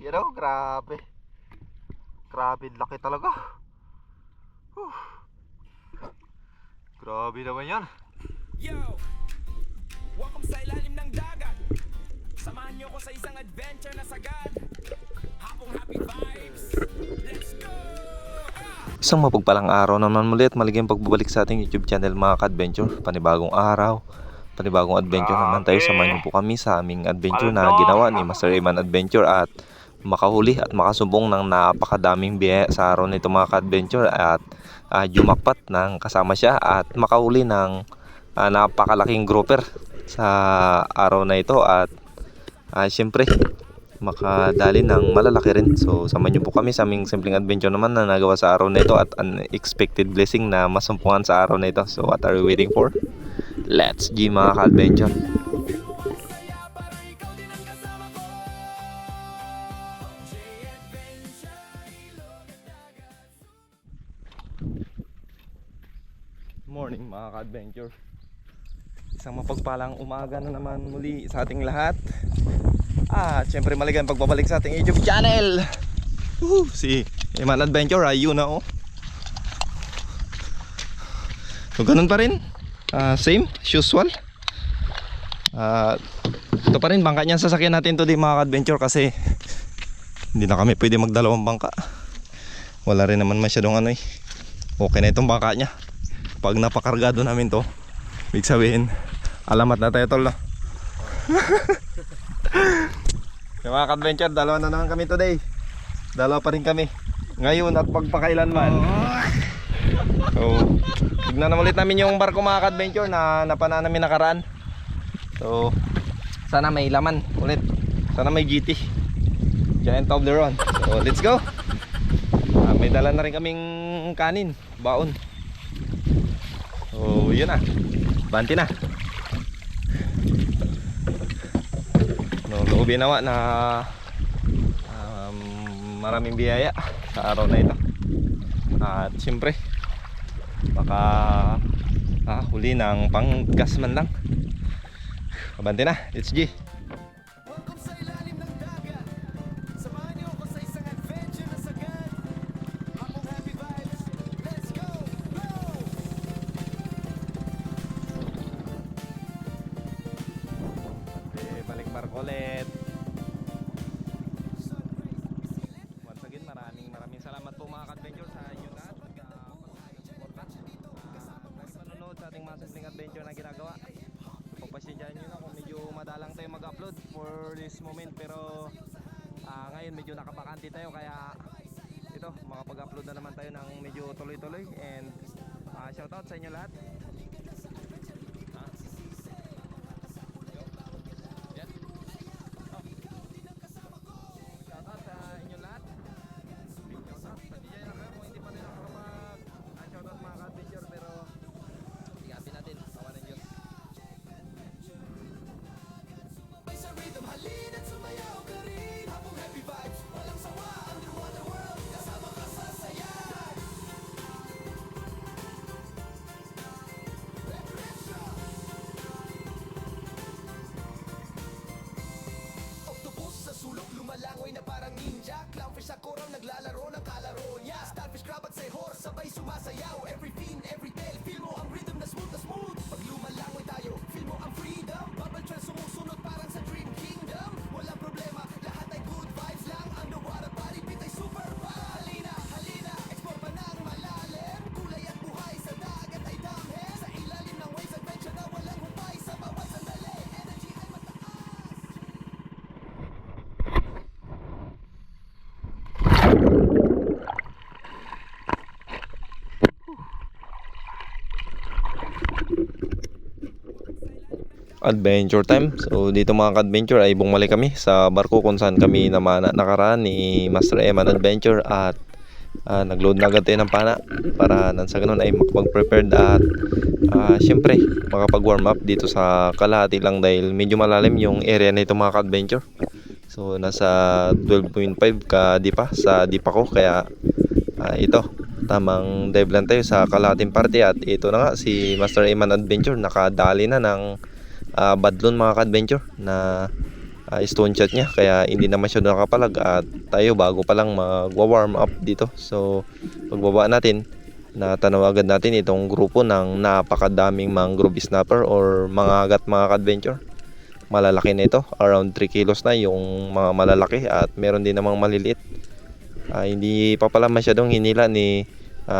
Yan o, grabe. Grabe, laki talaga. Grabe naman yan. Yo! Welcome sa ilalim ng dagat. Samahan niyo ko sa isang adventure na sagad. Hapong happy vibes. Let's go! Isang mapagpalang araw naman muli at maligayang pagbabalik sa ating YouTube channel mga ka-adventure. Panibagong araw, panibagong adventure naman tayo. Samahan niyo po kami sa aming adventure na ginawa ni Master Eman Adventure at makahuli at makasumbong ng napakadaming biyaya sa araw nito mga ka-adventure at jumakpat ng kasama siya at makahuli ng napakalaking grouper sa araw na ito at syempre makadali ng malalaki rin. So samahan niyo po kami sa aming simpleng adventure naman na nagawa sa araw na ito at unexpected blessing na masumpungan sa araw na ito. So what are we waiting for? Let's G mga ka-adventure. Morning mga ka-adventure. Isang mapagpalang umaga na naman muli sa ating lahat. Siyempre maligayang pagbabalik sa ating YouTube channel. Si Eman Adventure, ayun na oh. So ganun pa rin, same as usual. Ito pa rin bangka niyan sasakyan natin today mga ka-adventure kasi hindi na kami pwede magdalawang bangka. Wala rin naman masyadong ano eh. Okay na itong bangka niya. Pag napakargado namin to, ibig sabihin alamat na tayo tol. Yung mga ka-adventure, dalawa na naman kami today. Dalawa pa rin kami ngayon at pagpakailanman. So tignan na ulit namin yung barko mga ka-adventure na napana namin nakaraan. So sana may laman ulit. Sana may GT, Giant Toblerone. So let's go. May dala na rin kaming kanin, baon. So yun na, banti na. Loobin nawa na maraming biyaya sa araw na ito. At siyempre baka huli ng panggas man lang. Abanti na, let's G. Welcome sa ilalim ng dagat. Samahan niyo ko sa isang adventure na sagad. Hapong happy vibes. Let's go! Go! Balik barko ulit. Once again, maraming salamat po mga ka-adventure sa inyo lahat. Nanonood sa ating mga simpleng adventure na ginagawa. Pagpasensyahan nyo na kung medyo madalang tayo mag-upload for this moment. Pero ngayon medyo nakabakante tayo kaya ito, makapag-upload na naman tayo ng medyo tuloy-tuloy. And shoutout sa inyo lahat. Lumalangoy na parang ninja. Clownfish sa coral naglalaro ng kalaro niya. Starfish, crab at sehor sabay sumasayaw. Every fin, every tail, feel mo ang rhythm na smooth na smooth. Pag lumalangoy tayo, feel mo ang freedom. Bubble trail sumusunod parang sa dream kingdom. Walang problema, lahat ay good vibes lang. Underwater body beat ay super vibe. Halina, halina, explore pa ng malalim. Kulay at buhay sa dagat ay damhen. Sa ilalim ng waves, adventure na walang humpay. Sa bawat sandali, energy ay mataas. Adventure time. So dito mga ka-adventure ay bumalik kami sa barko kung saan kami naman nakaraan ni Master Eman Adventure at nagload na agad tayo ng pana para nang sa ganun ay makapag-prepared at syempre makapag-warm up dito sa kalahati lang dahil medyo malalim yung area nito mga ka-adventure. So nasa 12.5 ka dipa sa dipa ko kaya ito tamang dive lang tayo sa kalahating parte at ito na nga si Master Eman Adventure nakadali na ng badlon mga ka-adventure na stone shot niya, kaya hindi naman siya nakapalag at tayo bago pa lang magwa-warm up dito. So pagbaba natin, natanaw agad natin itong grupo ng napakadaming mangrove snapper or mga agat mga ka-adventure. Malalaki na ito, around 3 kilos na yung mga malalaki at meron din namang maliliit. Hindi pa pala masyadong hinila ni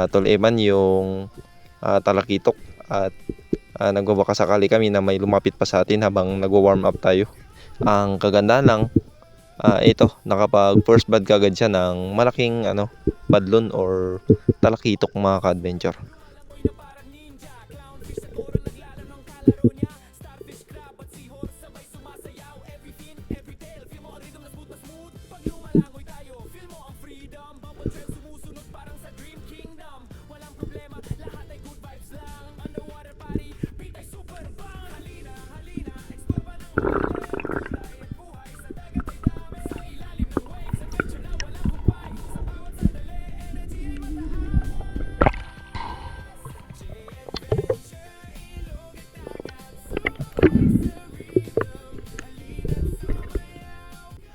Tol Eman yung talakitok at nagbabaka sakali kami na may lumapit pa sa atin habang nagwa-warm up tayo. Ang kagandahan lang, ito nakapag first bud kagad siya ng malaking badlon or talakitok mga ka-adventure.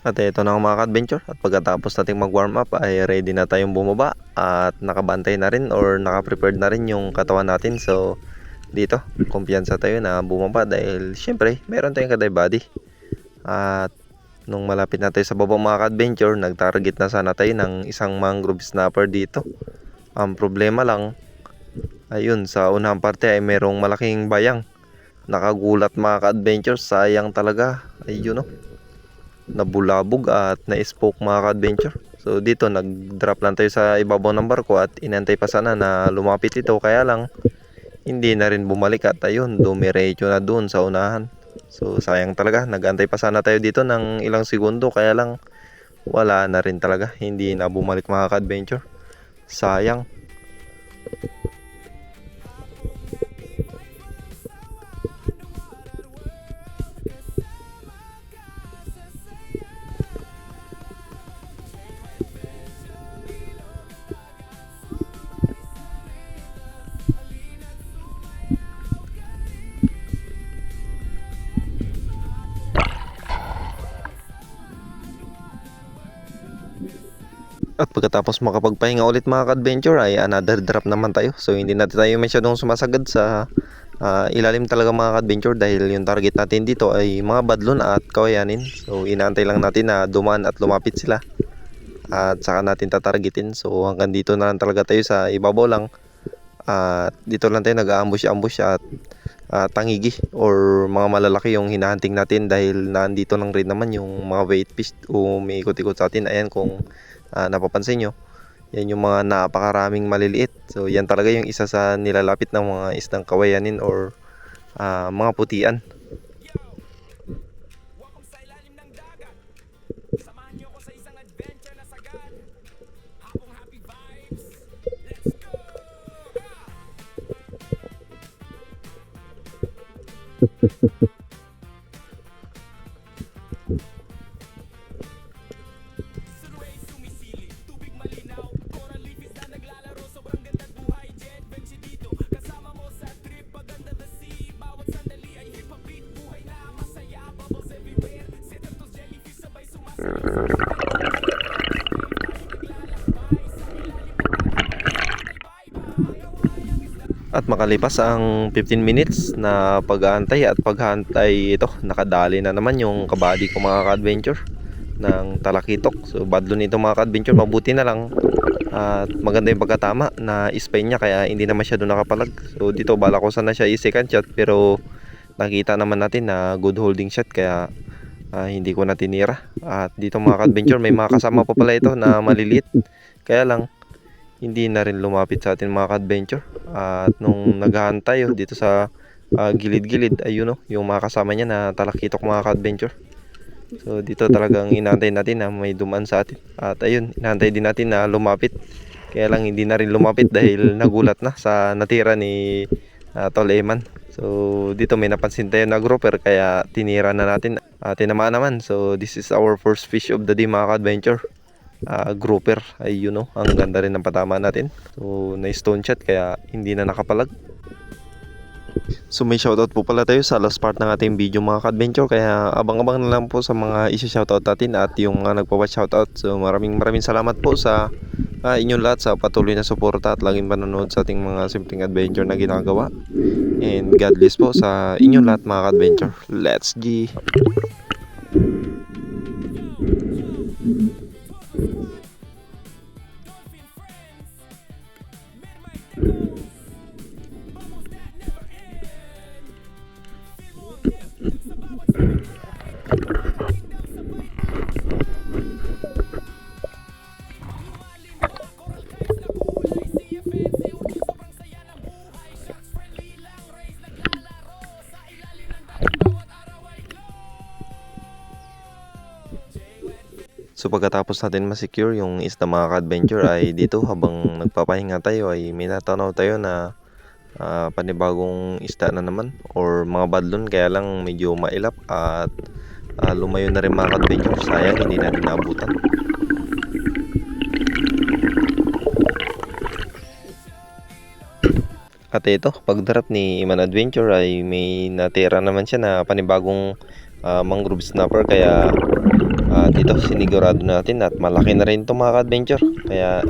At ito na mga ka-adventure, at pagkatapos nating mag-warm up ay ready na tayong bumaba at nakabantay na rin or naka-prepared na rin yung katawan natin. So dito, kumpiyansa tayo na bumaba dahil syempre meron tayong ka-dive body. At nung malapit na tayo sa baba mga ka-adventure, nag-target na sana tayo ng isang mangrove snapper dito. Ang problema lang, ayun, sa unang parte ay merong malaking bayang. Nakagulat mga ka-adventure, sayang talaga. Ayun nabulabog at na-spoke mga ka-adventure. So dito nag-drop lang tayo sa ibabaw ng barko at inantay pa sana na lumapit ito, kaya lang hindi na rin bumalik at ayun, dumiretso na doon sa unahan. So sayang talaga, nag-antay pa sana tayo dito ng ilang segundo, kaya lang wala na rin talaga, hindi na bumalik mga ka-adventure. Sayang. At pagkatapos makapagpahinga ulit mga ka-adventure ay another drop naman tayo. So hindi natin tayo masyadong sumasagad sa ilalim talaga mga ka-adventure dahil yung target natin dito ay mga badlon at kawayanin. So inaantay lang natin na dumaan at lumapit sila at saka natin tatargetin. So hanggang dito na lang talaga tayo sa ibabaw lang. At dito lang tayo nag-ambush at tangigi or mga malalaki yung hinahunting natin dahil nandito lang rin naman yung mga weight fish o may ikot-ikot sa atin. Ayan, kung napapansin nyo, yan yung mga napakaraming maliliit. So yan talaga yung isa sa nilalapit ng mga isdang kawayanin or mga putian. At makalipas ang 15 minutes na pag-aantay at paghantay, ito nakadali na naman yung kabady ko mga ka-adventure ng talakitok. So badlo nito mga ka-adventure, mabuti na lang at maganda yung pagkatama na spine niya kaya hindi na masyado nakapalag. So dito bala ko sana siya i-second shot pero nakita naman natin na good holding shot kaya hindi ko na tinira. At dito mga ka-adventure may mga kasama pa pala ito na maliliit, kaya lang hindi na rin lumapit sa atin mga ka-adventure. At nung naghahantay dito sa gilid-gilid, ayun yung mga kasama niya na talakitok mga ka-adventure. So dito talagang inantay natin na may dumaan sa atin. At ayun, inantay din natin na lumapit, kaya lang hindi na rin lumapit dahil nagulat na sa natira ni Tol Eman. So dito may napansin tayo na grouper kaya tinira na natin. Tinamaan naman. So this is our first fish of the day mga ka-adventure. Grouper, ay ang ganda rin ng patama natin. So na stone shot kaya hindi na nakapalag. So may shoutout po pala tayo sa last part ng ating video mga ka-adventure, kaya abang-abang na lang po sa mga isa-shoutout natin at yung nagpa-watch shoutout. So maraming salamat po sa inyong lahat sa patuloy na suporta at laging panonood sa ating mga simpleng adventure na ginagawa. And God bless po sa inyong lahat mga ka-adventure. Let's G! So pagkatapos natin ma-secure yung isda mga ka-adventure ay dito habang nagpapahinga tayo ay may natanaw tayo na panibagong isda na naman or mga badlon, kaya lang medyo mailap at lumayo na rin mga ka-adventure. Sayang hindi natin naabutan. At ito, pagdarap ni Iman Adventure ay may natira naman siya na panibagong mangrove snapper, kaya dito sinigurado natin at malaki na rin ito mga ka-adventure, kaya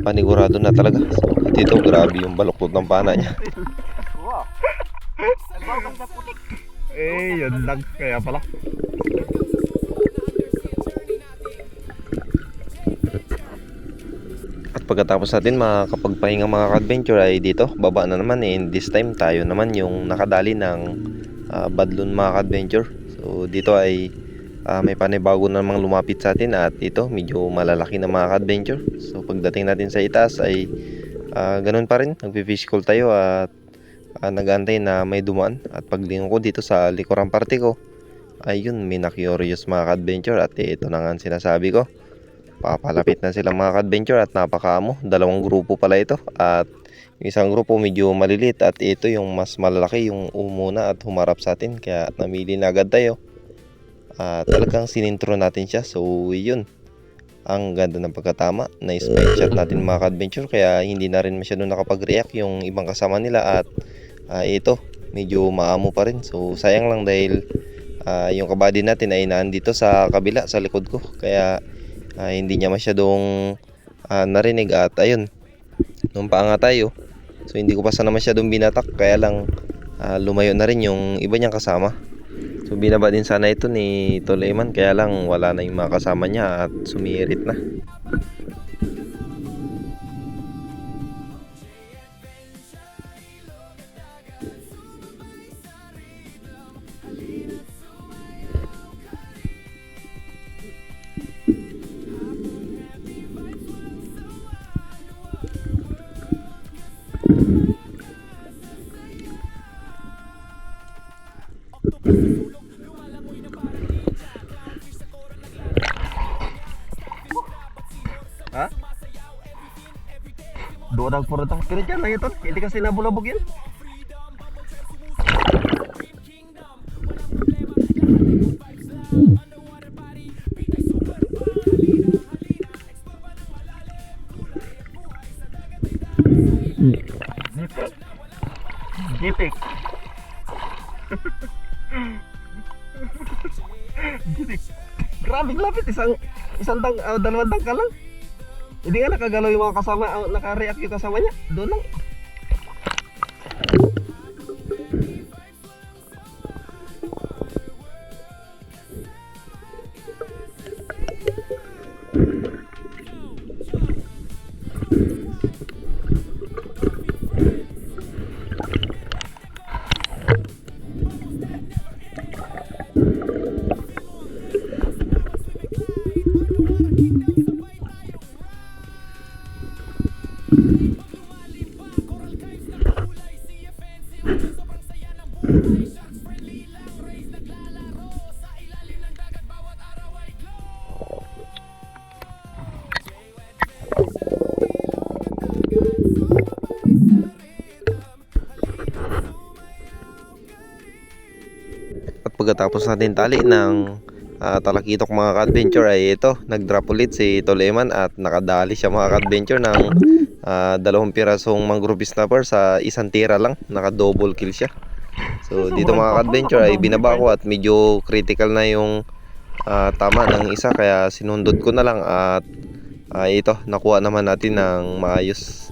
panigurado na talaga. So dito grabe yung baluktot ng pana niya. Yun lang kaya pala. At pagkatapos natin makakapagpahinga mga ka-adventure ay dito baba na naman, and this time tayo naman yung nakadali ng badlon mga ka-adventure. So dito ay may panibago na namang lumapit sa atin at ito medyo malalaki na mga ka-adventure. So pagdating natin sa itaas ay ganun pa rin, nagpi-fish call tayo at nag-aantay na may dumaan. At paglingon ko dito sa likurang parte ko, ayun may na-curious mga ka-adventure at ito na nga sinasabi ko. Papalapit na sila mga ka-adventure at napakaamo. Dalawang grupo pala ito at yung isang grupo medyo malilit at ito yung mas malalaki yung umuna at humarap sa atin, kaya namili na agad tayo. Talagang sinintro natin siya. So yun, ang ganda ng pagkatama na spike shot natin mga ka-adventure, kaya hindi na rin masyado nakapag-react yung ibang kasama nila at ito medyo maamo pa rin. So sayang lang dahil yung kabady natin ay naandito sa kabila sa likod ko, kaya hindi niya masyadong narinig. At ayun, nung paanga tayo, so hindi ko pa sana masyadong binatak, kaya lang lumayo na rin yung iba niyang kasama. So binaba din sana ito ni Toleman, kaya lang wala na yung mga kasama niya at sumirit na. Ha? Doon ang puro tang spirit yan lang ito. Hindi kasi nabulabog yan. Gitik. Gitik. Grabe lapit, dalawang tangka lang. Hindi nga nakagalaw yung mga kasama, naka-react yung kasama niya. Doon lang. Pagkatapos natin tali ng talakitok mga ka-adventure ay ito, nag-drop ulit si Toleman at nakadali siya mga ka-adventure ng dalawang pirasong mangrove snapper sa isang tira lang, naka double kill siya. So dito mga ka-adventure ay binaba ko at medyo critical na yung tama ng isa, kaya sinundot ko na lang at ito nakuha naman natin ng maayos.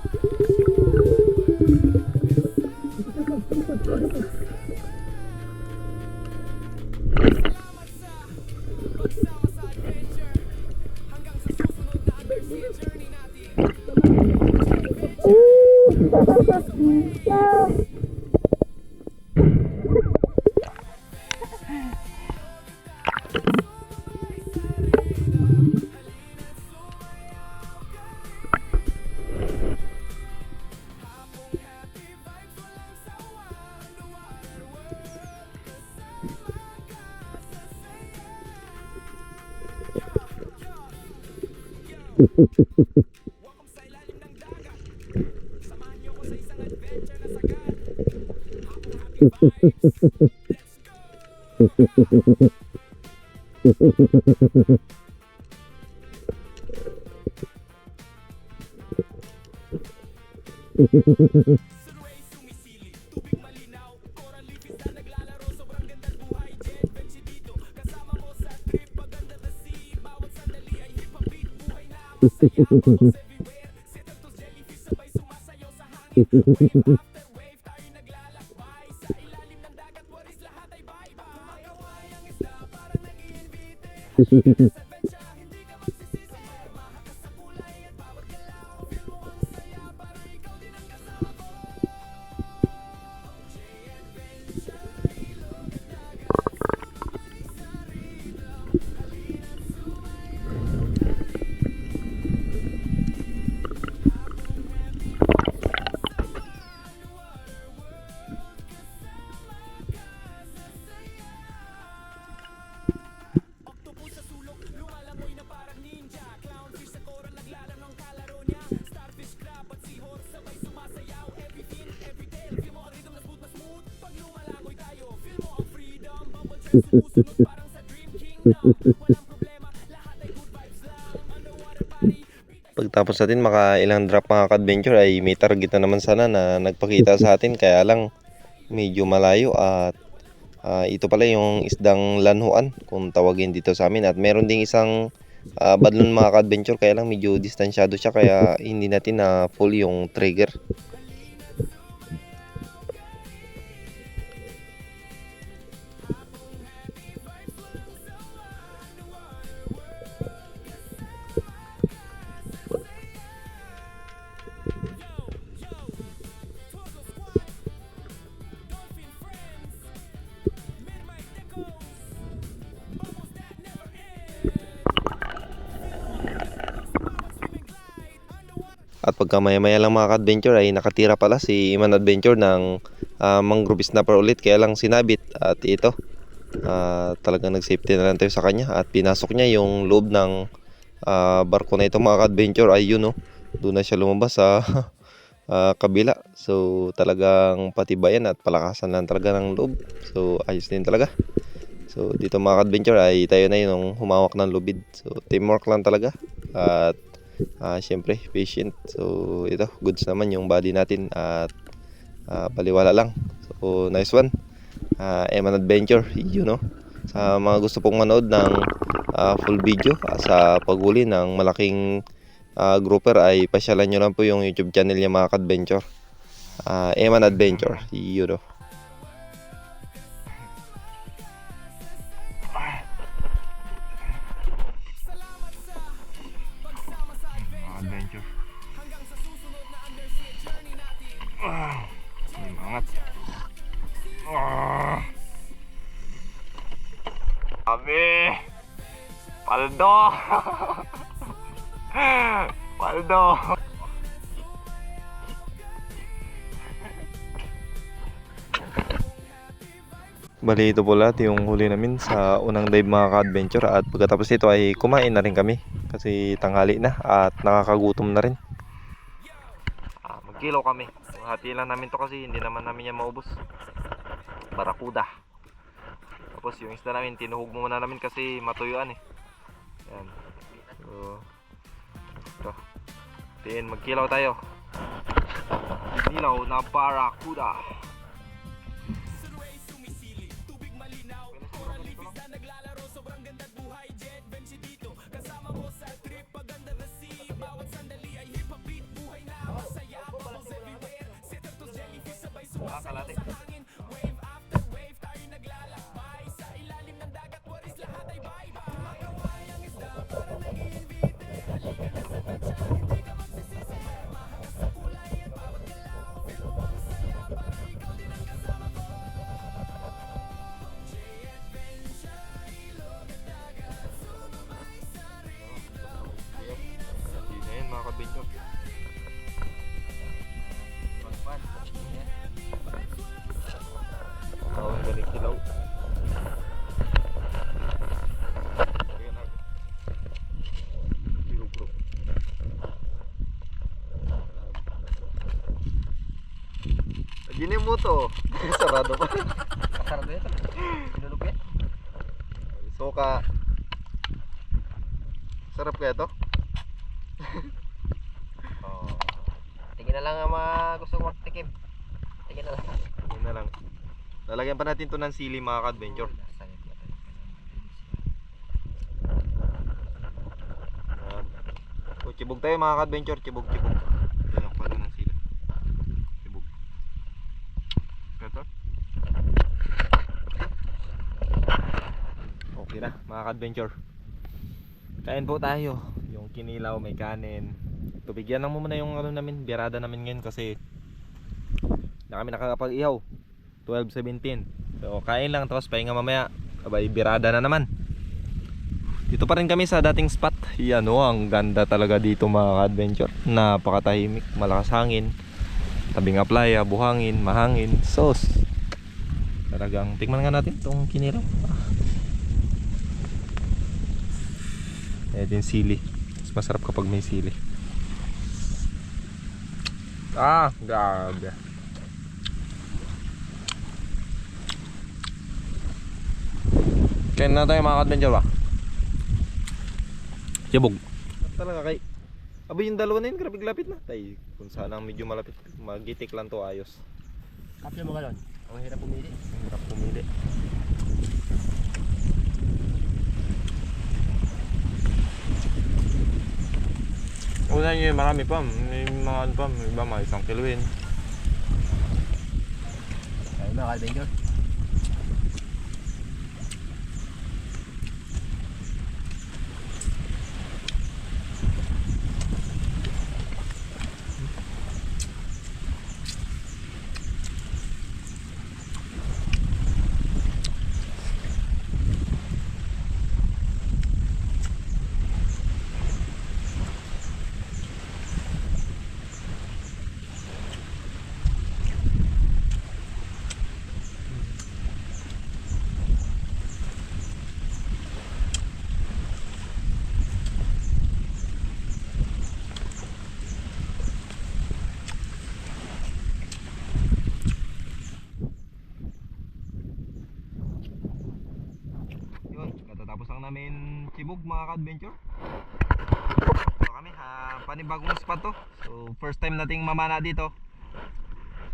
Pagtapos natin makailang drop mga ka-adventure ay may target na naman sana na nagpakita sa atin, kaya lang medyo malayo at ito pala yung isdang lanhuan kung tawagin dito sa amin, at meron ding isang badlon mga ka-adventure, kaya lang medyo distansyado siya kaya hindi natin na full yung trigger. At pagka maya-maya lang mga ka-adventure ay nakatira pala si Iman Adventure ng mangrove snapper ulit, kaya lang sinabit, at ito talagang nag-safety na lang tayo sa kanya at pinasok niya yung loob ng barko na ito mga ka-adventure. Ay yun, oh, doon na siya lumabas sa kabila. So talagang patibayan at palakasan lang talaga ng loob. So ayos din talaga. So dito mga ka-adventure ay tayo na yung humawak ng lubid. So teamwork lang talaga at syempre patient. So ito, goods naman yung body natin at baliwala lang. So nice one, Eman Adventure, you know. Sa mga gusto pong manood ng full video sa paghuli ng malaking grouper ay pasyalan nyo lang po yung YouTube channel niya mga ka-adventure, Eman Adventure, you know. Adventure. Angat. Abi. Paldo. Paldo. Bali ito po lahat yung huli namin sa unang dive mga ka-adventure, at pagkatapos nito ay kumain na rin kami kasi tanghali na at nakakagutom na rin. Magkilo kami, hati lang namin to kasi hindi naman namin yan maubos. Barakuda. Tapos yung isda namin tinuhog muna namin kasi matuyuan eh. Yan. So ito, magkilaw tayo. Kinilaw na barracuda. Kalate. Hindi na yun mga kabinyo. Ang balik silaw. Ayan na. Biro. Gini mo to. Sarado pa. Sarado yan. Pinulupit. Suka. Sarap kaya to? Oh. Tingin na lang ang mga gusto kong magtikim. Tingin na lang. Yun na lang. Lalagyan pa natin to ng sili mga ka-adventure. Ayan. O, chibog tayo mga ka-adventure. Chibog. Yan ang pala ng sili. Chibog. Ito. Okay na mga ka-adventure. Kain po tayo. Yung kinilaw, may kanin. Tubigyan lang mo muna yung ano namin, birada namin ngayon kasi na kami nakakapag-ihaw. 12:17. So kain lang tapos pahinga mamaya. Abay birada na naman. Dito pa rin kami sa dating spot. Yan o, ang ganda talaga dito mga ka-adventure. Napakatahimik, malakas hangin. Tabing playa, buhangin, mahangin. Sos. Talagang tikman nga natin itong kinilaw. Ito yung sili. Mas masarap kapag may sili. Grabe. Kain na tayo mga ka-adventure ba? Yabog. Talaga kay abay yung dalawa na yun, grabe lapit na. Tay, kung saan ang medyo malapit, magitik lang to ayos. Kapya mo galon. Ang hirap pumili. Ang hirap pumili. Una nyo marami pa. May mga ano pa, may iba mga 1 kiloin. Kaya mga ka-adventure. Katatapos lang namin Chibog mga ka-adventure. So kami panibagong spot to. So first time nating mamana dito.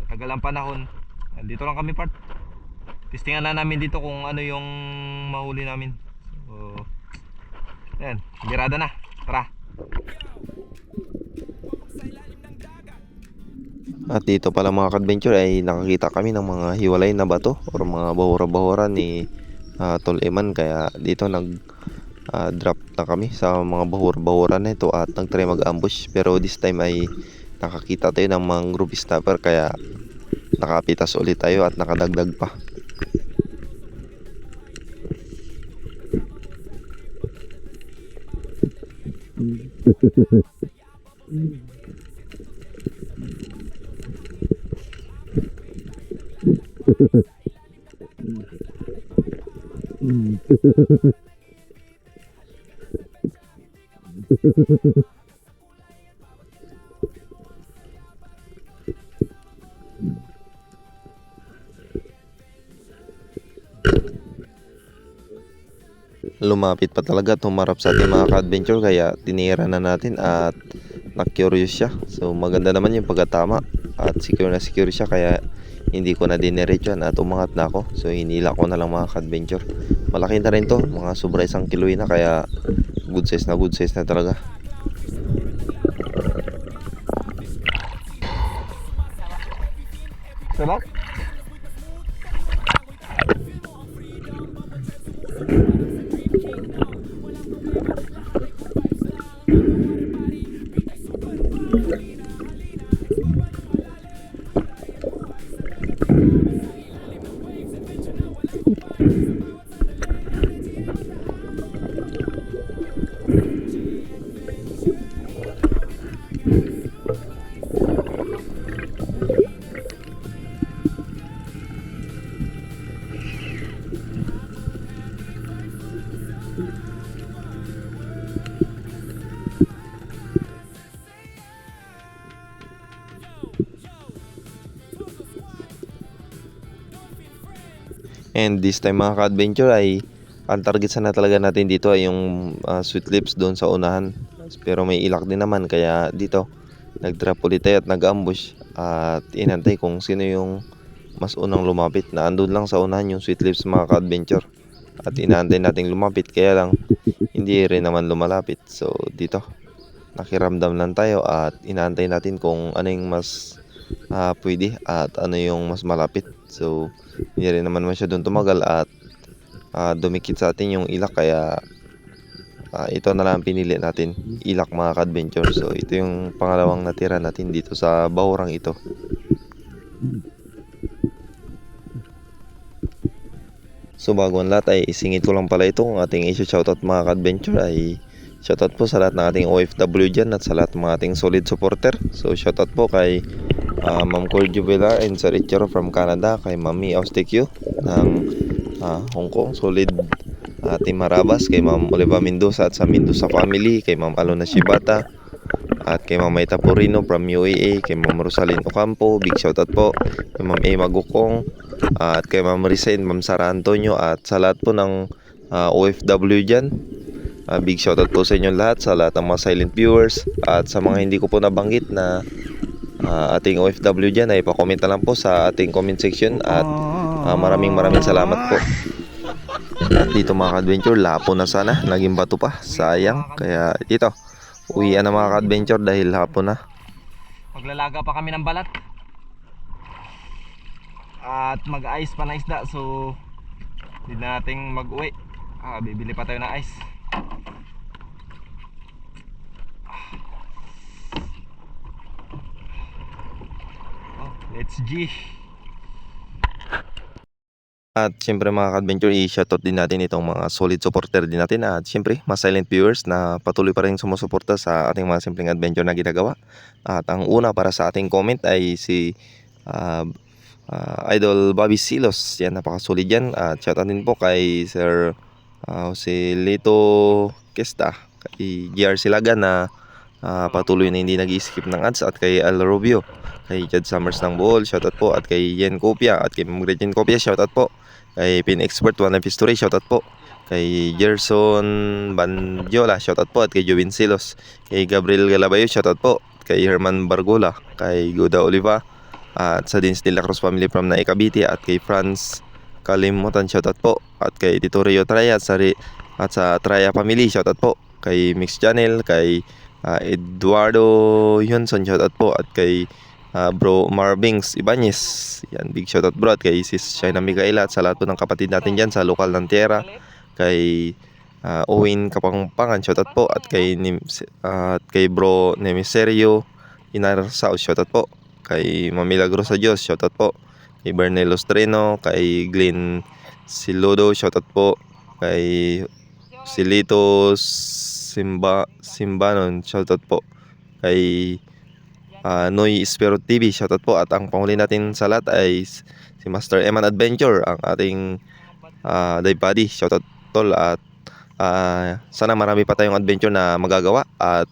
Sa tagal ng panahon. Dito lang kami part. Testingan na namin dito kung ano yung mahuli namin. So ayan, birada na. Tara. At dito pala mga ka-adventure ay nakakita kami ng mga hiwalay na bato or mga bahura-bahura ni Tol Eman, kaya dito nag drop na kami sa mga bahura na ito at nag-try mag-ambush, pero this time ay nakakita tayo ng mga group stopper kaya nakapitas ulit tayo at nakadagdag pa. Lumapit pa talaga, tumarap sa ating mga ka-adventure, kaya tinira na natin at na-curious siya. So maganda naman yung pagkatama at secure na secure siya, kaya hindi ko na diniretsuhan at umangat na ako. So hinila ko na lang mga ka-adventure. Malaki na rin to, mga sobra 1 kilo na, kaya good size na talaga. Sarap. And this time mga ka-adventure ay ang target sana talaga natin dito ay yung sweet lips doon sa unahan. Pero may ilak din naman, kaya dito nag-drop ulit tayo at nag-ambush at inantay kung sino yung mas unang lumapit. Na andun lang sa unahan yung sweet lips mga ka-adventure. At inaantay nating lumapit, kaya lang hindi rin naman lumalapit. So dito nakiramdam lang tayo at inaantay natin kung ano yung mas pwede at ano yung mas malapit. So hindi rin naman masyadong tumagal at dumikit sa atin yung ilak, kaya ito na lang pinili natin, ilak mga ka-adventure. So ito yung pangalawang natira natin dito sa bahurang ito. So bago ang lahat ay isingit ko lang pala itong ating i-shoutout mga ka-adventure. Ay shoutout po sa lahat ng ating OFW dyan at sa lahat ng mga ating solid supporter. So shoutout po kay Ma'am Cordio Villar and Sir Richard from Canada, kay Mami Austekyo ng Hong Kong, solid Team Marabas, kay Ma'am Oliva Mendoza at sa Mendoza family, kay Ma'am Alona Shibata at kay Ma'am Maita Porino from UAE, kay Ma'am Rosalyn Ocampo, big shoutout po, kay Ma'am Emma Gukong at kay Ma'am Risa and Ma'am Sara Antonio at sa lahat po ng OFW dyan. Big shoutout po sa inyo lahat, sa lahat ng mga silent viewers at sa mga hindi ko po nabanggit na ating OFW dyan ay pa-comment na lang po sa ating comment section at maraming salamat po. At dito mga ka-adventure, hapon na sana, naging bato pa, sayang. Kaya dito uwian na mga ka-adventure dahil hapon na. Maglalaga pa kami ng balat at mag-ice pa na isda, so hindi nating mag-uwi. Bibili pa tayo ng ice. Let's G. At syempre mga ka-adventure, i-shoutout din natin itong mga solid supporter din natin at syempre mga silent viewers na patuloy pa rin sumusuporta sa ating mga simpleng adventure na ginagawa. At ang una para sa ating comment ay si Idol Bobby Silos. Yan, napakasolid yan. At shoutout din po kay Sir si Lito Kesta, kay GR Silaga na patuloy na hindi nag-skip ng ads, at kay Al Rubio, kay Jad Summers ng Bohol, shoutout po, at kay Yen Kopia at kay Ma'am Gretchen Kopia, shoutout po, kay Pin Expert One Life History, shoutout po, kay Gerson Banjola, shoutout po, at kay Jovin Silos, kay Gabriel Galabayo, shoutout po, kay Herman Bargola, kay Guda Oliva, at sa Dins de la Cruz family from Naik Cavite, at kay Franz Kalimutan, shoutout po, at kay Tito Rio Traya at sa Traya family, shoutout po, kay Mix Channel, kay Eduardo Yunson, shoutout po, at kay Bro Marvings Ibanez, yan, big shoutout bro, at kay Sis Shaina Micaela at sa lahat po ng kapatid natin dyan sa lokal ng Tierra, kay Owen Kapangpangan, shoutout po, at kay Bro Nemiserio Inar South, shoutout po, kay Mamilagro sa Diyos, shoutout po, kay Bernel Ostreno, kay Glenn Silodo, shoutout po, kay Silito Simbanon, shoutout po, kay Noy Espero TV, shoutout po, at ang panghuli natin sa lahat ay si Master Eman Adventure, ang ating dive buddy, shoutout tol, at sana marami pa tayong adventure na magagawa, at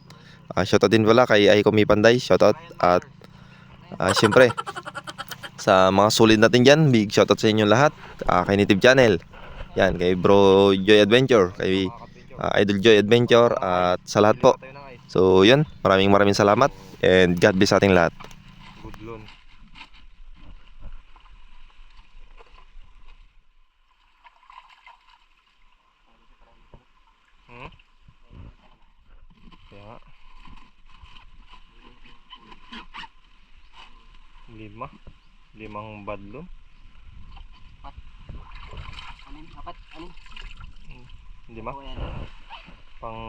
shoutout din pala kay Aiko Mipanday, shoutout, at syempre sa mga solid natin dyan, big shoutout sa inyo lahat, kay Native Channel, yan, kay Bro Joy Adventure, kay Idol Joy Adventure, at sa lahat po So yun, maraming salamat and God bless sa ating lahat. Budlon. Hmm? Kaya nga. 5 badlon. Apat, anim. 5 O yan. pang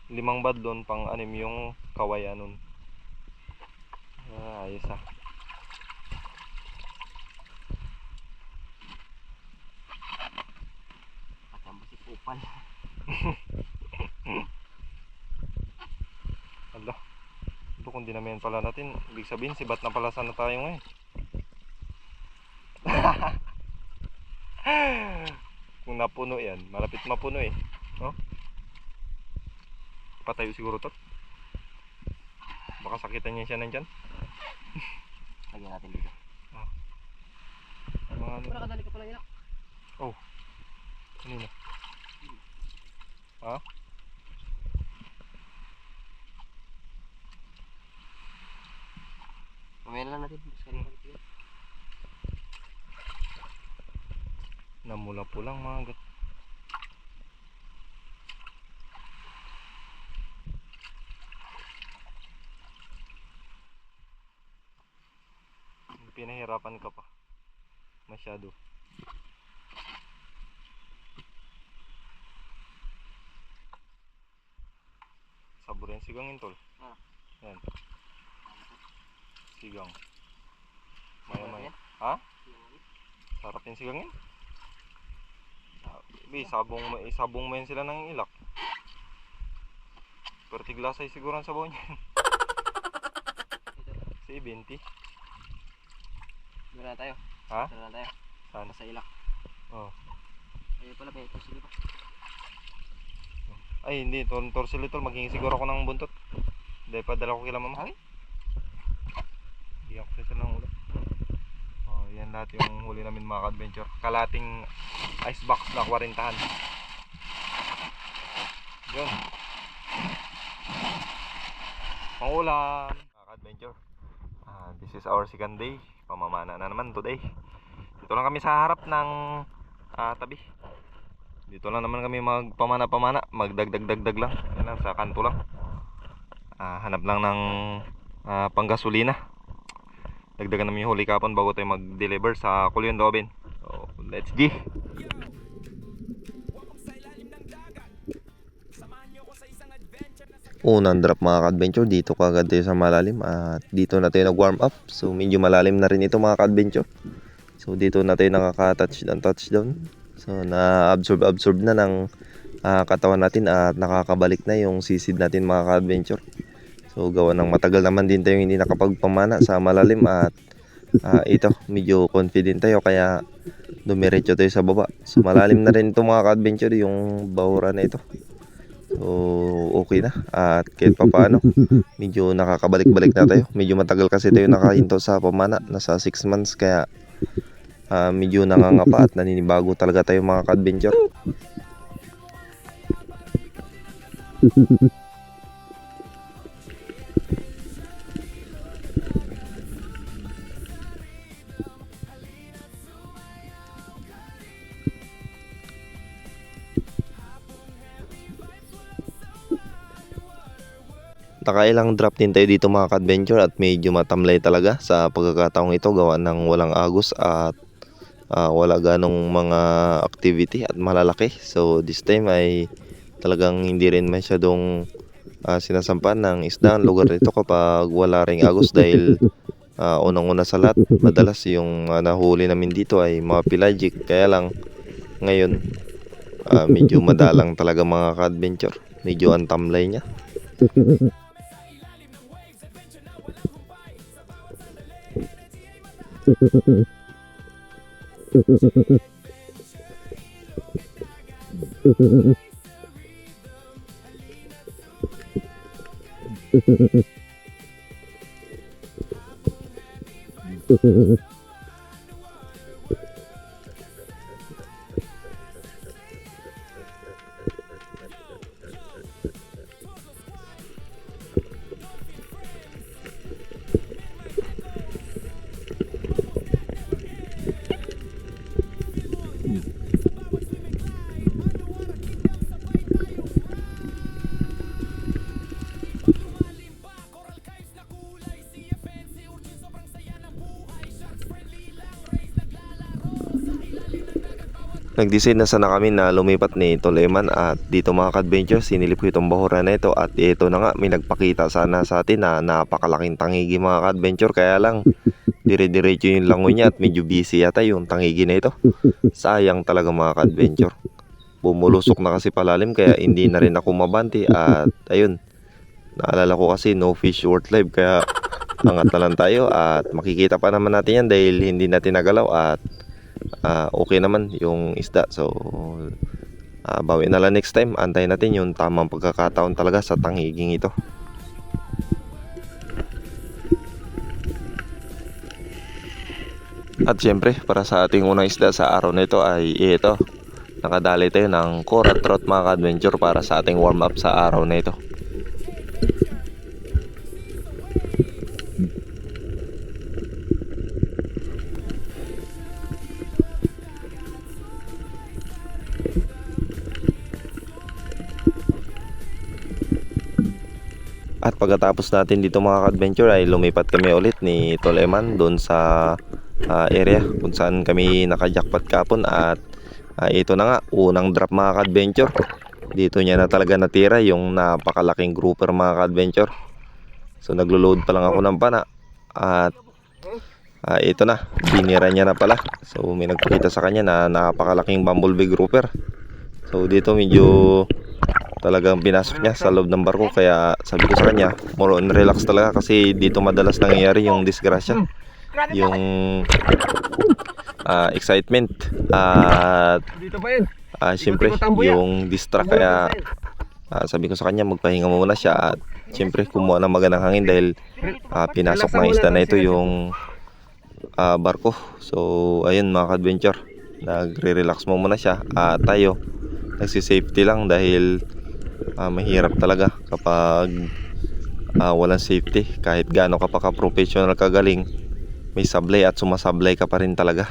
5 badlon pang 6 yung kawayan nun. Ayos ah. Patamba si Kupal. Ala. Ito kung dinamihan pala natin, ibig sabihin sibat na pala sana tayo ngayon. Kung napuno yan, malapit mapuno eh. No? Patayo siguro to. Baka sakitan niya siya nandyan. Lagyan natin dito. Mga ano. Wala kadali ka pala ilak. Oh. Kanina. Ha? Mamaya na lang natin. Namula po lang mga gat. Pinahirapan ka pa. Masyado. Saburin sigangin tol. Ah. Yan. Sigang. Maya Sarap maya. yan? Ha? Sarap yung sigangin. Sabong mo yan sila ng ilak. Pero tiglasay siguro ang sabaw niya. Si 20. Dito na tayo. Ha? Dito na tayo. Saan? Sa ilak. Oh. Ayun pala, may tusili pa. Ay hindi, torsilitol. Maging siguro ako ng buntot. Dahil padala ko kila mama. Okay. Hindi ako sila ng ulo. Oh, yan lahat yung huli namin mga ka-adventure. Kalating ice box na 40. Yun. Pangulam mga ka-adventure. This is our second day. Pamamana na naman today. Dito lang kami sa harap ng tabi. Dito lang naman kami magpamana-pamana. Magdagdag-dagdag lang. Yan lang, sa kanto lang. Hanap lang ng panggasolina. Dagdagan namin yung huli kapon bago tayo mag-deliver sa Kulyon Dobin. So, let's G! Unang drop mga ka-adventure, dito kagad tayo sa malalim at dito na tayo nag-warm up. So medyo malalim na rin ito mga ka-adventure. So dito na tayo touchdown. So na-absorb na ng katawan natin at nakakabalik na yung sisid natin mga ka-adventure. So gawa ng matagal naman din tayo hindi nakapagpamana sa malalim at ito medyo confident tayo kaya dumiretso tayo sa baba. So malalim na rin ito mga ka-adventure yung bahura na ito. So okay na at kahit pa paano medyo nakakabalik-balik na tayo. Medyo matagal kasi tayo nakahinto sa pamana, nasa 6 months kaya medyo nangangapa at naninibago talaga tayo mga ka-adventure. Nakailang drop din tayo dito mga ka-adventure at medyo matamlay talaga sa pagkakataong ito gawa ng walang agos at wala ganong mga activity at malalaki. So this time ay talagang hindi rin masyadong sinasampan ng isda ang lugar nito kapag wala ring agos dahil unang-una sa lahat madalas yung nahuli namin dito ay mga pelagic. Kaya lang ngayon medyo madalang talaga mga ka-adventure. Medyo ang tamlay niya. Nag-decide na sana kami na lumipat ni Tol Eman at dito mga ka-adventure sinilip ko itong bahura na ito at ito na nga may nagpakita sana sa atin na napakalaking tangigi mga ka-adventure, kaya lang dire-diretso yung langoy niya at medyo busy yata yung tangigi na ito. Sayang talaga mga ka-adventure. Bumulusok na kasi palalim kaya hindi na rin ako mabanti at ayun, naalala ko kasi no fish worth live kaya angat na lang tayo at makikita pa naman natin yan dahil hindi natin nagalaw at okay naman yung isda. So bawi na lang next time, antayin natin yung tamang pagkakataon talaga sa tangiging ito. At syempre para sa ating unang isda sa araw na ito ay ito, nakadali tayo ng Coral Trout mga ka-adventure para sa ating warm up sa araw na ito. At pagkatapos natin dito mga ka-adventure ay lumipat kami ulit ni Tol Eman doon sa area kung saan kami naka-jackpot kapon at ito na nga unang drop mga ka-adventure. Dito niya na talaga natira yung napakalaking grouper mga ka-adventure. So naglo-load pa lang ako ng pana at ito na, binira niya na pala. So may nagpakita sa kanya na napakalaking bumblebee grouper. So dito medyo talagang pinasok niya sa loob ng barko kaya sabi ko sa kanya more on relax talaga kasi dito madalas nangyayari yung disgrasya, yung excitement at siyempre yung distract, kaya sabi ko sa kanya magpahinga muna siya at siyempre kumuha ng magandang hangin dahil pinasok ng isda na ito yung barko. So ayun mga ka-adventure, nagre-relax mo muna siya at tayo nagsi-safety lang dahil mahirap talaga kapag walang safety. Kahit gaano ka pa ka-professional kagaling, may sablay at sumasablay ka pa rin talaga.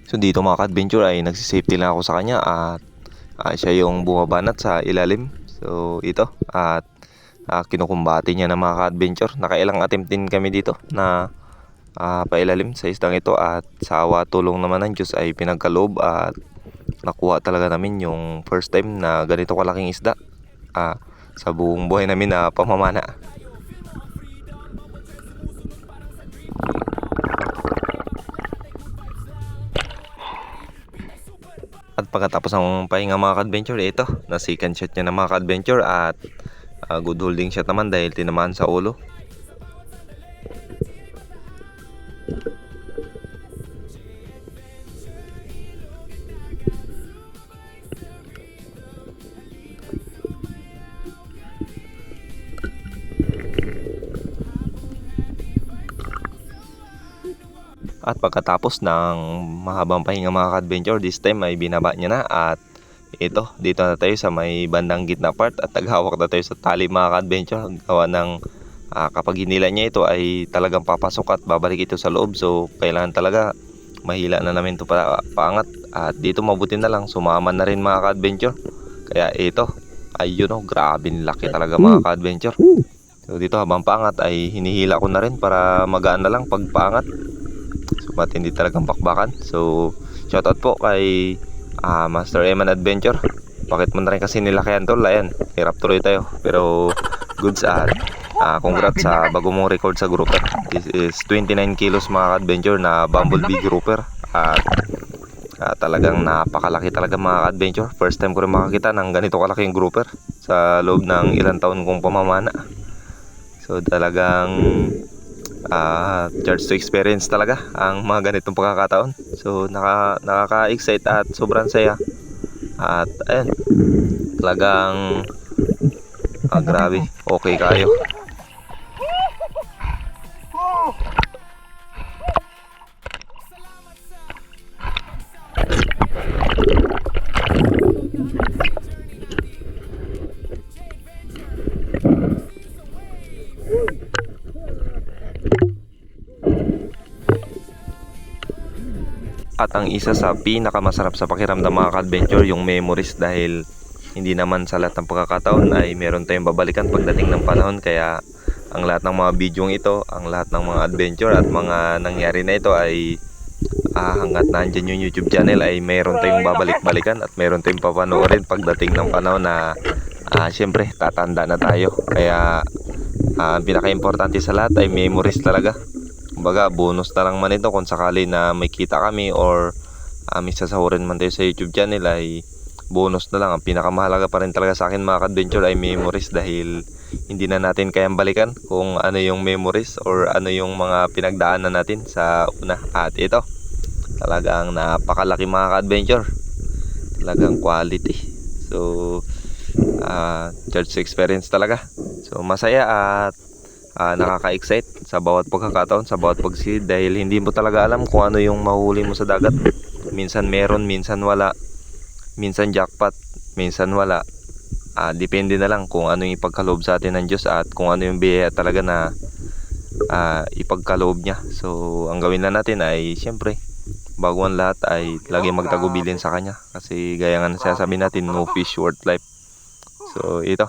So dito mga ka-adventure ay nagsisafety lang ako sa kanya at siya yung bumabanat sa ilalim. So ito at kinukumbati niya na mga ka-adventure. Nakailang attempt din kami dito na pailalim sa isdang ito at sa awa tulong naman ng Diyos ay pinagkaloob at nakuha talaga namin yung first time na ganito kalaking isda sa buong buhay namin na pamamana. At pagkatapos ng pahinga mga ka-adventure, ito na second shot niya na mga ka-adventure at good holding shot naman dahil tinamaan sa ulo. At pagkatapos ng mahabang pahinga mga ka-adventure, this time ay binaba niya na at ito, dito na tayo sa may bandang gitna part at naghawak na tayo sa tali mga ka-adventure. Gawa ng kapag hinila niya ito ay talagang papasok at babalik ito sa loob. So kailangan talaga mahila na namin ito paangat at dito mabuti na lang sumama na rin mga ka-adventure. Kaya ito, ay yun o, grabe laki talaga mga ka-adventure. So dito habang paangat ay hinihila ko na rin para magaan na lang pag paangat. Matindi talagang bakbakan. So shoutout po kay Master Eman Adventure. Bakit mo na rin kasi nilakayan tol. Ayan, hirap tuloy tayo pero goods at congrats sa bago mong record sa grouper. This is 29 kilos mga adventure na bumblebee grouper at talagang napakalaki talaga mga adventure. First time ko rin makakita ng ganito kalaking grouper sa loob ng ilang taon kong pamamana. So talagang charge to experience talaga ang mga ganitong pagkakataon. So nakaka-excite at sobrang saya. At ayun, talagang grabe, okay kayo. At ang isa sa pinakamasarap sa pakiramdam mga ka-adventure, yung memories, dahil hindi naman sa lahat ng pagkakataon ay meron tayong babalikan pagdating ng panahon. Kaya ang lahat ng mga bidyong ito, ang lahat ng mga adventure at mga nangyari na ito ay hanggat nandyan yung YouTube channel ay mayroon tayong babalik-balikan at mayroon tayong papanoorin pagdating ng panahon na syempre tatanda na tayo. Kaya ang pinaka-importante sa lahat ay memories talaga. Kumbaga bonus na lang man ito kung sakali na may kita kami or may sasahurin man tayo sa YouTube channel ay bonus na lang. Ang pinakamahalaga pa rin talaga sa akin mga ka-adventure ay memories, dahil hindi na natin kayang balikan kung ano yung memories or ano yung mga pinagdaanan natin sa una. At ito talagang napakalaki mga ka-adventure, talagang quality. So church experience talaga. So masaya at nakaka-excite sa bawat pagkakataon, sa bawat pagsilid, dahil hindi mo talaga alam kung ano yung mahuli mo sa dagat. Minsan meron, minsan wala, minsan jackpot, minsan wala. Depende na lang kung ano yung ipagkaloob sa atin ng Diyos at kung ano yung biyaya talaga na ipagkaloob niya. So ang gawin na natin ay syempre bago ang lahat ay lagi magtagubilin sa Kanya, kasi gaya nga na sinasabi natin, no fish worth life. So ito,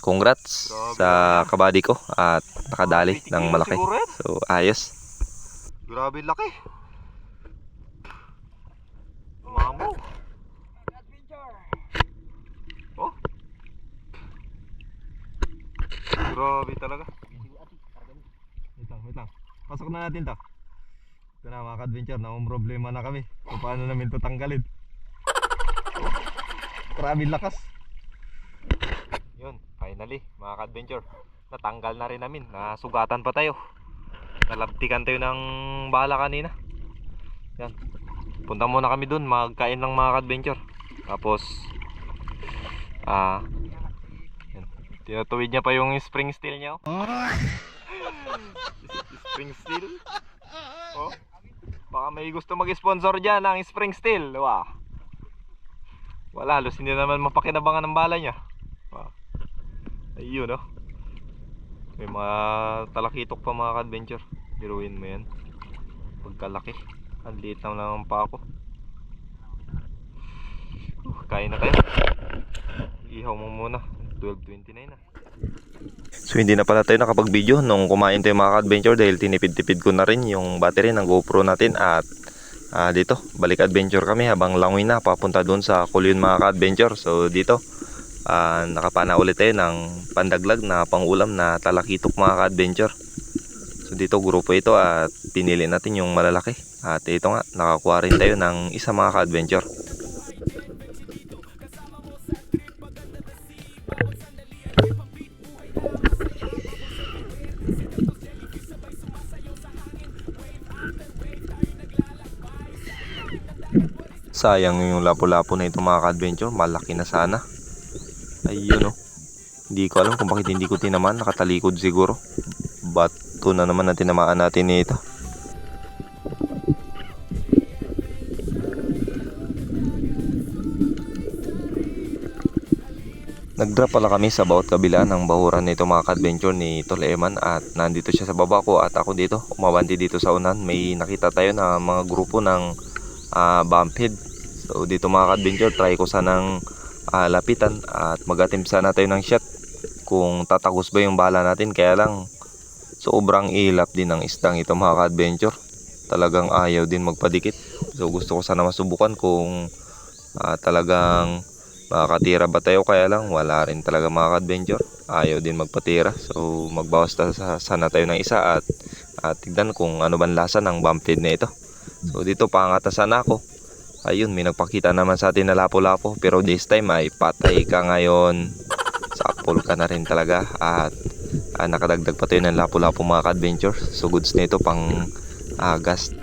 congrats sa kabady ko at nakadali ng malaki. So ayos. Grabe laki. Mamo. Oh. Grabe talaga. Wait lang. Pasok na natin to. Ito na mga ka-adventure, problema na kami kung paano namin ito tanggalin. Grabe lakas. Yun, finally mga ka-adventure, natanggal na rin namin. Nasugatan pa tayo, nalabtikan tayo ng bala kanina. Yan, punta muna kami dun, magkain lang mga ka-adventure. Tapos yan, tinatuwid niya pa yung spring steel niya. Spring steel. Oh, baka may gusto mag-sponsor dyan ng spring steel. Wow. Wala, halos hindi naman mapakinabangan ng bala niya. Wow. Ayun, no? May mga talakitok pa mga ka-adventure. Biruin mo yan, pagkalaki. Ang liit lang naman pa ako. Kain na tayo. Ihaw mo muna. 12:29 na. So hindi na pala tayo nakapag-video nung kumain tayo mga ka-adventure, dahil tinipid-tipid ko na rin yung battery ng GoPro natin. At dito balik adventure kami habang langoy na papunta doon sa Kulyon mga ka-adventure. So dito nakapana ulit tayo ng pandaglag na pangulam na talakitok mga ka-adventure. So dito grupo ito at pinili natin yung malalaki. At ito nga, nakakuha rin tayo ng isa mga ka-adventure. Sayang yung lapo-lapo na ito mga ka-adventure, malaki na sana. Ayun, oh. Hindi ko alam kung bakit hindi ko tinamaan, nakatalikod siguro. Bato na naman na tinamaan natin ito. Nag-drop pala kami sa bawat kabila ng bahuran nito mga ka-adventure ni Tol Eman, at nandito siya sa baba ko at ako dito, umabanti dito sa unan. May nakita tayo na mga grupo ng bumphead. So dito mga ka-adventure, try ko sanang lapitan at mag-attempt sana tayo ng shot kung tatagos ba yung bala natin. Kaya lang sobrang ilap din ng isdang ito mga ka-adventure, talagang ayaw din magpadikit. So gusto ko sana masubukan kung talagang makakatira ba tayo, kaya lang wala rin talaga mga ka-adventure, ayaw din magpatira. So magbawas sana tayo ng isa at tignan kung ano ban lasa ng bumphead na ito. So dito pangatasan ako. Ayun, may nagpakita naman sa atin na lapo-lapo, pero this time ay patay ka ngayon, sakpol ka na rin talaga. At nakadagdag pa tayo ng lapo-lapo mga ka-adventure. So goods na ito pang gas.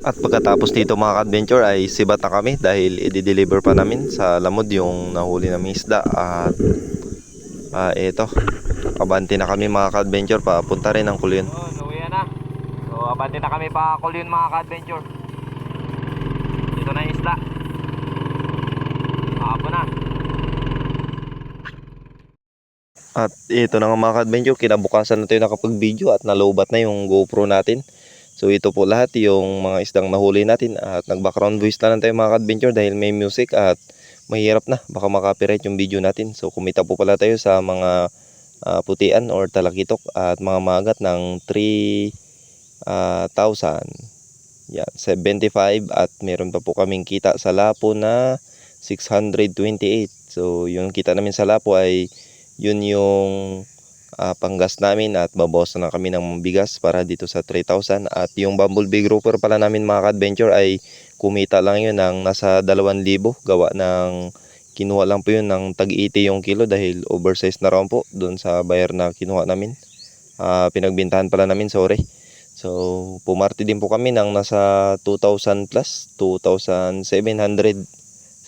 At pagkatapos nito mga ka-adventure ay sibat na kami, dahil i-deliver pa namin sa Lamod yung nahuli naming isda. At eto, kabanti na kami mga ka-adventure, papunta rin ng Kulyon. abante na kami pa Kulyon mga ka-adventure. Dito na yung isla. Hapon na. At ito na nga mga ka-adventure, kinabukasan na tayo nakapag-video at nalobat na yung GoPro natin. So ito po lahat yung mga isdang nahuli natin at nag-background voice na lang tayo mga ka-adventure dahil may music at mahirap na, baka makapiright yung video natin. So kumita po pala tayo sa mga putian or talakitok at mga magat ng 3,000. Yan, 75 at meron pa po kaming kita sa lapo na 628. So yung kita namin sa lapo ay yun yung panggas namin at babawas na kami ng bigas para dito sa 3,000. At yung bumblebee grouper pala namin mga ka-adventure ay kumita lang yun ng nasa 2,000 gawa ng kinuha lang po yun ng tag-80 yung kilo dahil oversize na raw po doon sa buyer na kinuha namin. Pinagbintahan pala namin, sorry. So pumarty din po kami ng nasa 2,000 plus 2,700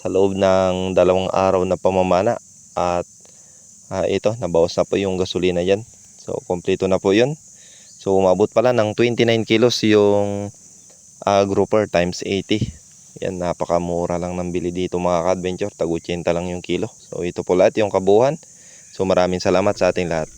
sa loob ng 2 araw na pamamana. At ito, nabawas na po yung gasolina dyan. So kompleto na po yun. So umabot pala ng 29 kilos yung grouper times 80. Yan, napakamura lang ng bili dito mga ka-adventure. Tag 80 lang yung kilo. So ito po lahat yung kabuuan. So maraming salamat sa ating lahat.